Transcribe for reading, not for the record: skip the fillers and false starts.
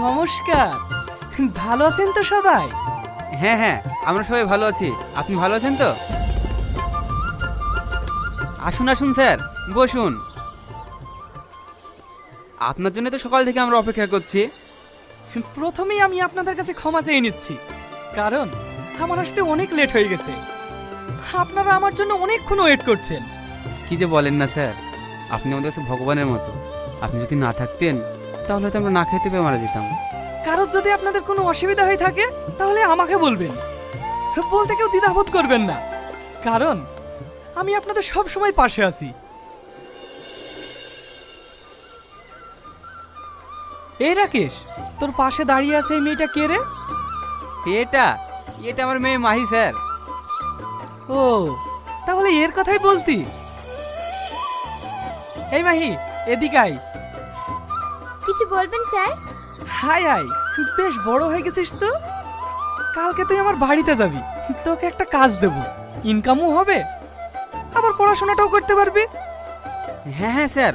নমস্কার। ভালো আছেন তো সবাই? হ্যাঁ হ্যাঁ, আমরা সবাই ভালো আছি। আপনি ভালো আছেন তো? আসুন আসুন স্যার, বসুন। আপনার জন্য তো সকাল থেকে আমরা অপেক্ষা করছি। প্রথমেই আমি আপনাদের কাছে ক্ষমা চেয়ে নিচ্ছি, কারণ আমার আসতে অনেক লেট হয়ে গেছে। আপনারা আমার জন্য অনেকক্ষণ ওয়েট করছেন। কি যে বলেন না স্যার, আপনি আমাদের কাছে ভগবানের মতো। আপনি যদি না থাকতেন তাহলে হয়তো আমরা না খেতে পেয়ে মারা যেতাম। কারোর যদি আপনাদের কোনো অসুবিধা হয়ে থাকে তাহলে আমাকে বলবেন, বলতে কেউ দ্বিধাবোধ করবেন না, কারণ আমি আপনাদের সব সময় পাশে আছি। এই রাকেশ, তোর পাশে দাঁড়িয়ে আছে এই মেয়েটা কে রে? এটা এটা আমার মেয়ে মাহি স্যার। ও, তাহলে এর কথাই বলতি। এই মাহি, এদিকে আয়। কিছু বলবেন স্যার? হাই হাই, বেশ বড় হয়ে গেছিস তো। কালকে তুই আমার বাড়িতে যাবি, তোকে একটা কাজ দেব, ইনকামও হবে, আবার পড়াশোনাটাও করতে পারবি। হ্যাঁ হ্যাঁ স্যার,